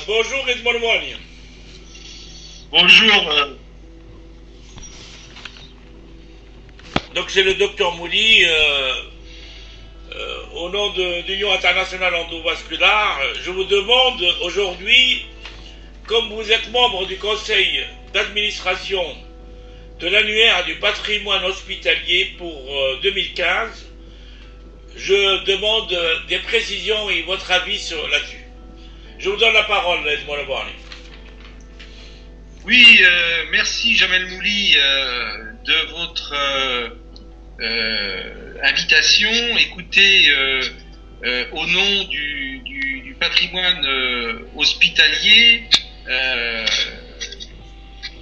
Bonjour Edmond Moigne. Bonjour. Donc c'est le docteur Mouli. Au nom de l'Union internationale endovasculaire, je vous demande aujourd'hui, comme vous êtes membre du conseil d'administration de l'annuaire du patrimoine hospitalier pour 2015, je demande des précisions et votre avis là-dessus. Je vous donne la parole, Edmond Moigne. Oui, merci Jamel Mouli de votre invitation. Écoutez, au nom du patrimoine hospitalier,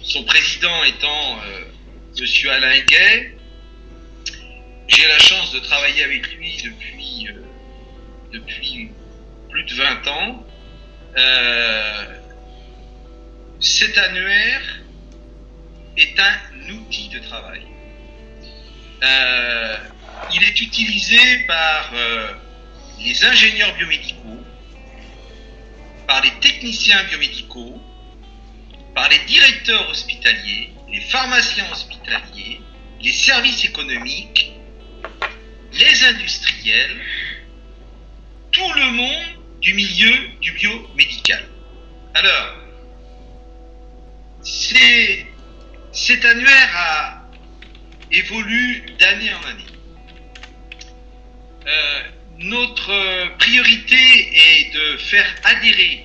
son président étant Monsieur Alain Gay, j'ai la chance de travailler avec lui depuis plus de 20 ans. Cet annuaire est un outil de travail. Il est utilisé par les ingénieurs biomédicaux, par les techniciens biomédicaux, par les directeurs hospitaliers, les pharmaciens hospitaliers, les services économiques, les industriels, tout le monde du milieu du biomédical. Alors, cet annuaire évolue d'année en année. Notre priorité est de faire adhérer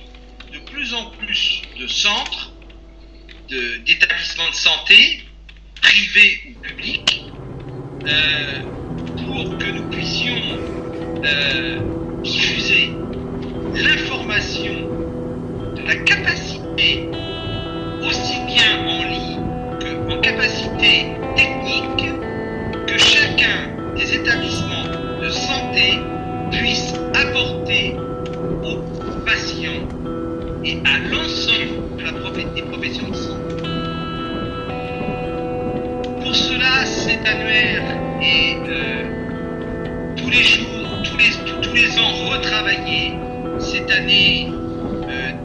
de plus en plus de centres, d'établissements de santé, privés ou publics, pour que nous puissions diffuser l'information de la capacité, aussi bien en ligne qu'en capacité technique, que chacun des établissements de santé puisse apporter aux patients et à l'ensemble des professions de santé. Pour cela, cet annuaire est tous les jours, tous les ans retravaillé. Cette année,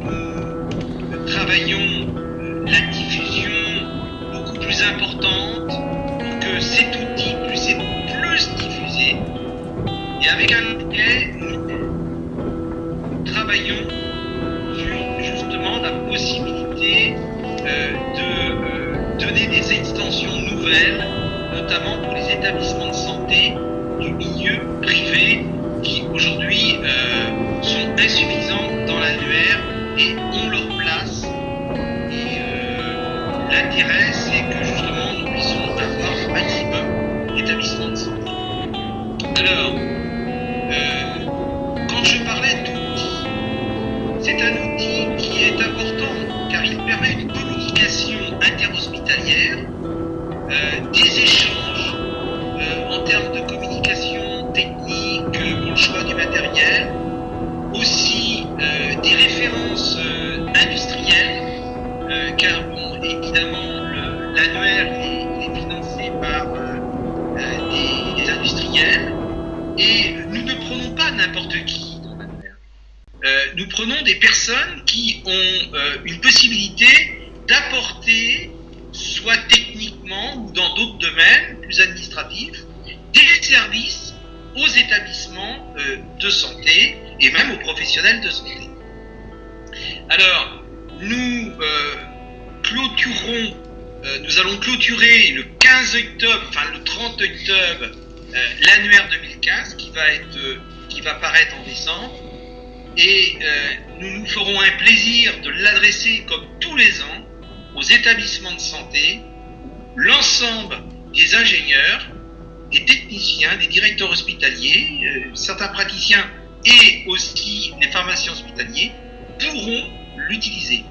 nous travaillons la diffusion beaucoup plus importante pour que cet outil puisse être plus diffusé. Et avec un annuaire, nous travaillons sur justement la possibilité de donner des extensions nouvelles, notamment pour les établissements de santé du milieu privé qui aujourd'hui sont insuffisants dans l'annuaire et ont leur place. Et l'intérêt, c'est que justement nous puissions avoir un maximum d'établissements de santé. Alors, quand je parlais d'outils, c'est un outil qui est important car il permet une communication interhospitalière, des échanges en termes de communication technique pour le choix du matériel, aussi des références industrielles, car bon, évidemment l'annuaire est financé par des industriels, et nous ne prenons pas n'importe qui dans l'annuaire. Nous prenons des personnes qui ont une possibilité d'apporter, soit techniquement ou dans d'autres domaines plus administratifs, des services aux établissements de santé et même aux professionnels de santé. Alors, nous allons clôturer le 15 octobre, enfin le 30 octobre, l'annuaire 2015 qui va paraître en décembre, et nous nous ferons un plaisir de l'adresser comme tous les ans aux établissements de santé, l'ensemble des ingénieurs, des techniciens, des directeurs hospitaliers, certains praticiens et aussi les pharmaciens hospitaliers pourront l'utiliser.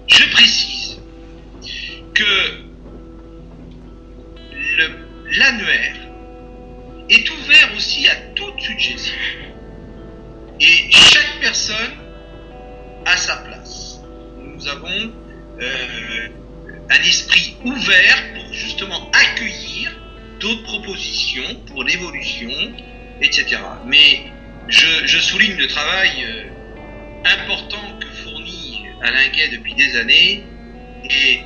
Je précise que l'annuaire est ouvert aussi à toute suggestion. Et chaque personne a sa place. Nous avons un esprit ouvert pour justement accueillir d'autres propositions pour l'évolution, etc. Mais je souligne le travail important que fournit Alain Guet depuis des années, et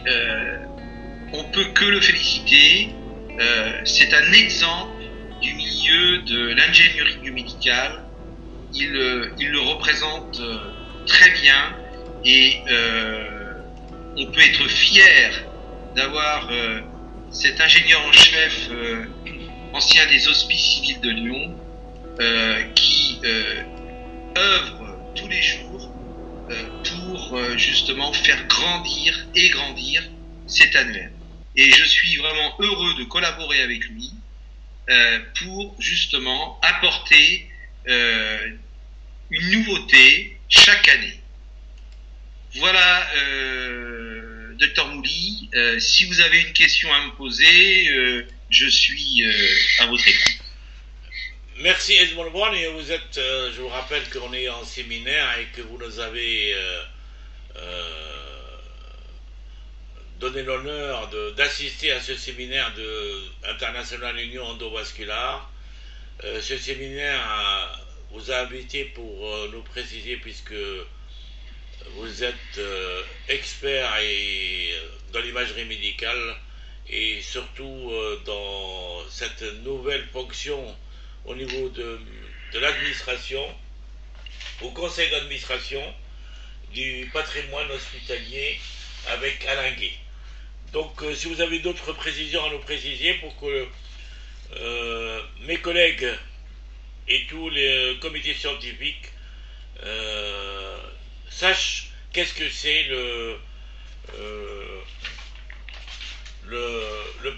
on peut que le féliciter. C'est un exemple du milieu de l'ingénierie biomédicale. Il le représente très bien, et on peut être fier d'avoir cet ingénieur en chef, ancien des Hospices civils de Lyon, qui œuvre tous les jours pour justement faire grandir et grandir cet annuaire. Et je suis vraiment heureux de collaborer avec lui pour justement apporter une nouveauté chaque année. Voilà, Dr Mouly, si vous avez une question à me poser, je suis à votre écoute. Merci Edmond Brown, et vous êtes, je vous rappelle qu'on est en séminaire et que vous nous avez donné l'honneur d'assister à ce séminaire international Union endovasculaire. Ce séminaire vous a invité pour nous préciser, puisque vous êtes expert dans l'imagerie médicale, et surtout dans cette nouvelle fonction au niveau de l'administration, au conseil d'administration du patrimoine hospitalier avec Alain Guet. Donc si vous avez d'autres précisions à nous préciser pour que mes collègues et tous les comités scientifiques sachent qu'est-ce que c'est le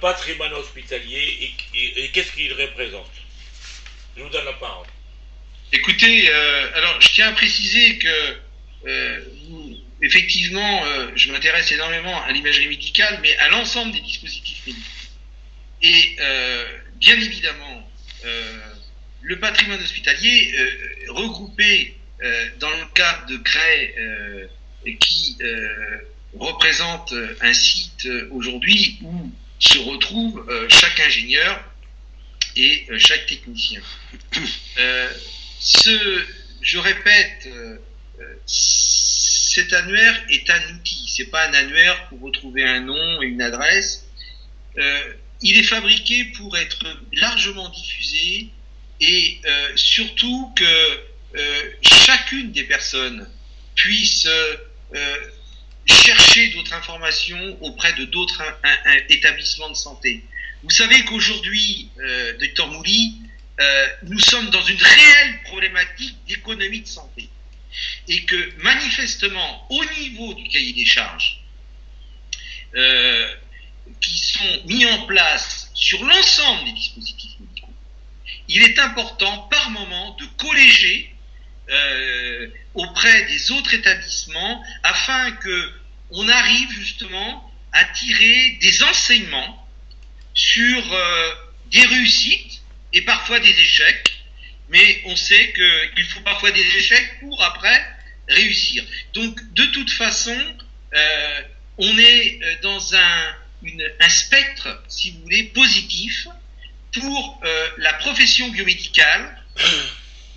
patrimoine hospitalier et qu'est-ce qu'il représente. Je vous donne la parole. Écoutez, alors je tiens à préciser que effectivement, je m'intéresse énormément à l'imagerie médicale, mais à l'ensemble des dispositifs médicaux. Et bien évidemment, le patrimoine hospitalier regroupé dans le cadre de CREI qui représente un site aujourd'hui où se retrouve chaque ingénieur et chaque technicien. Je répète, cet annuaire est un outil, c'est pas un annuaire pour retrouver un nom et une adresse. Il est fabriqué pour être largement diffusé, et surtout que chacune des personnes puisse chercher d'autres informations auprès de d'autres établissements de santé. Vous savez qu'aujourd'hui, Dr Mouly, nous sommes dans une réelle problématique d'économie de santé, et que manifestement, au niveau du cahier des charges qui sont mis en place sur l'ensemble des dispositifs médicaux, il est important par moment de colléger auprès des autres établissements afin que on arrive justement à tirer des enseignements sur des réussites et parfois des échecs, mais on sait qu'il faut parfois des échecs pour après réussir. Donc de toute façon, on est dans un spectre, si vous voulez, positif pour la profession biomédicale,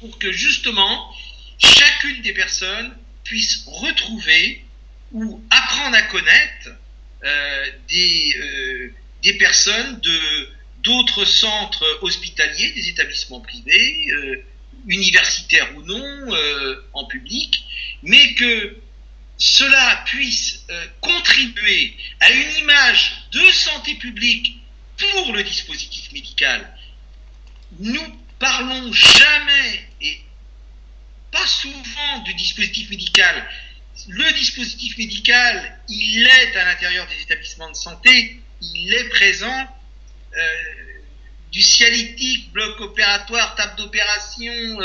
pour que justement chacune des personnes puisse retrouver ou apprendre à connaître des personnes d'autres centres hospitaliers, des établissements privés, universitaires ou non, en public, mais que cela puisse contribuer à une image de santé publique pour le dispositif médical. Nous parlons jamais et pas souvent du dispositif médical. Le dispositif médical, il est à l'intérieur des établissements de santé, il est présent, du cialytique, bloc opératoire, table d'opération,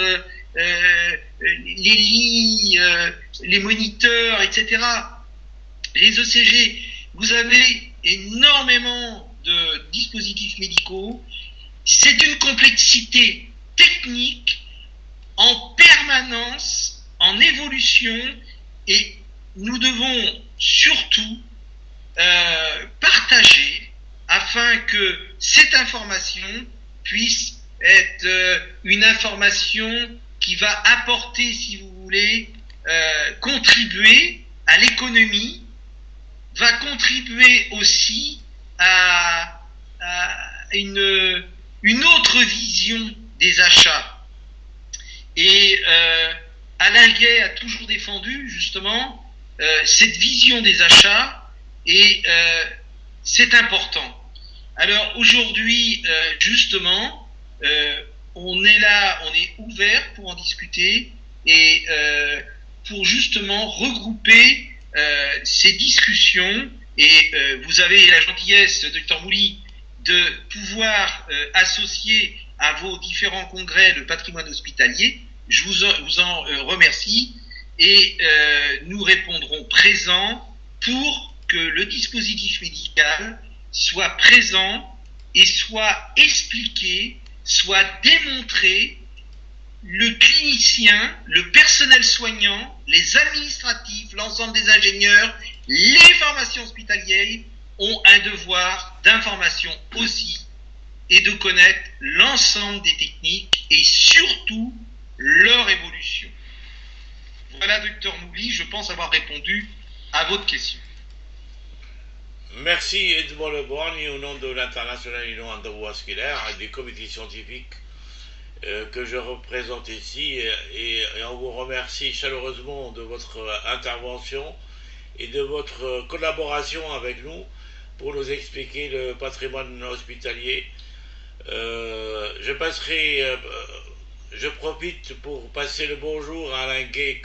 les lits, les moniteurs, etc. Les ECG, vous avez énormément de dispositifs médicaux. C'est une complexité technique en permanence, en évolution, et nous devons surtout partager afin que cette information puisse être une information qui va apporter, si vous voulez, contribuer à l'économie, va contribuer aussi à une autre vision des achats. Et Alain Gay a toujours défendu justement cette vision des achats, et c'est important. Alors aujourd'hui, justement, on est là, on est ouvert pour en discuter et pour justement regrouper ces discussions. Et vous avez la gentillesse, Dr Mouly, de pouvoir associer à vos différents congrès le patrimoine hospitalier. Je vous en remercie, et nous répondrons présents pour que le dispositif médical soit présent et soit expliqué, soit démontré. Le clinicien, le personnel soignant, les administratifs, l'ensemble des ingénieurs, les pharmaciens hospitaliers ont un devoir d'information aussi, et de connaître l'ensemble des techniques et surtout leur évolution. Voilà, docteur Mouly, je pense avoir répondu à votre question. Merci Edmond Leborgne, au nom de l'International Union Endovasculaire et des comités scientifiques que je représente ici, et on vous remercie chaleureusement de votre intervention et de votre collaboration avec nous pour nous expliquer le patrimoine hospitalier. Je profite pour passer le bonjour à Alain Gay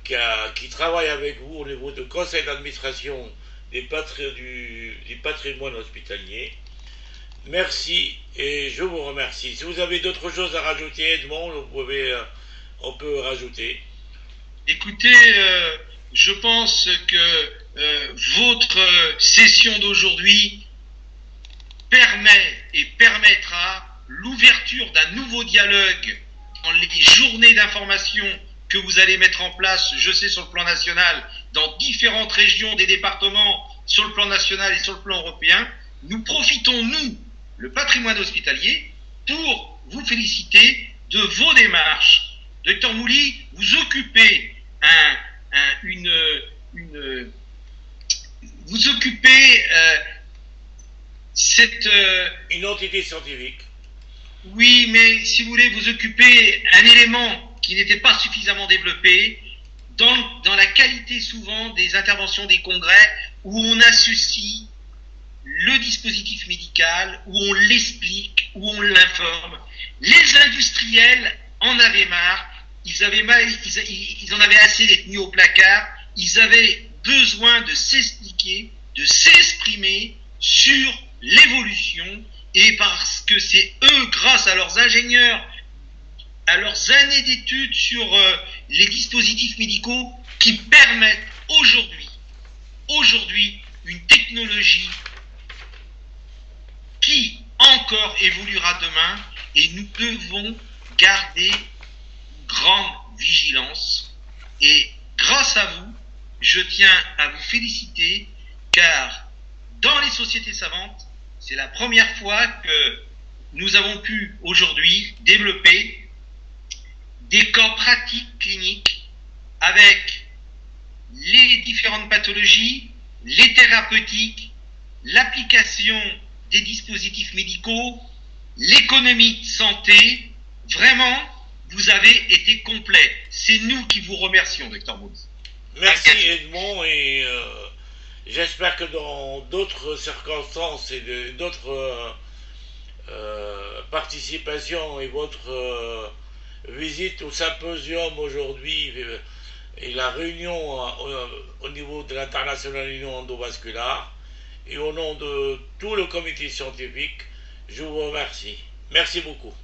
qui travaille avec vous au niveau du conseil d'administration du patrimoine hospitalier. Merci et je vous remercie. Si vous avez d'autres choses à rajouter, Edmond, on peut rajouter. Écoutez, je pense que votre session d'aujourd'hui permet et permettra l'ouverture d'un nouveau dialogue dans les journées d'information que vous allez mettre en place, je sais, sur le plan national, dans différentes régions des départements, sur le plan national et sur le plan européen. Nous profitons, nous, le patrimoine hospitalier, pour vous féliciter de vos démarches. Docteur Mouly, vous occupez une entité scientifique. Oui, mais si vous voulez, vous occupez un élément qui n'était pas suffisamment développé dans la qualité souvent des interventions des congrès, où on associe le dispositif médical, où on l'explique, où on l'informe. Les industriels en avaient marre, ils en avaient assez d'être mis au placard, ils avaient besoin de s'expliquer, de s'exprimer sur l'évolution, et parce que c'est eux, grâce à leurs ingénieurs, à leurs années d'études sur les dispositifs médicaux, qui permettent aujourd'hui une technologie qui encore évoluera demain, et nous devons garder une grande vigilance. Et grâce à vous, je tiens à vous féliciter, car dans les sociétés savantes, c'est la première fois que nous avons pu aujourd'hui développer des cas pratiques cliniques avec les différentes pathologies, les thérapeutiques, l'application des dispositifs médicaux, l'économie de santé. Vraiment, vous avez été complet. C'est nous qui vous remercions, Dr Mouly. Merci Edmond, et j'espère que dans d'autres circonstances et d'autres participations et votre visite au symposium aujourd'hui et la réunion au niveau de l'International Union Endovasculaire, et au nom de tout le comité scientifique, je vous remercie. Merci beaucoup.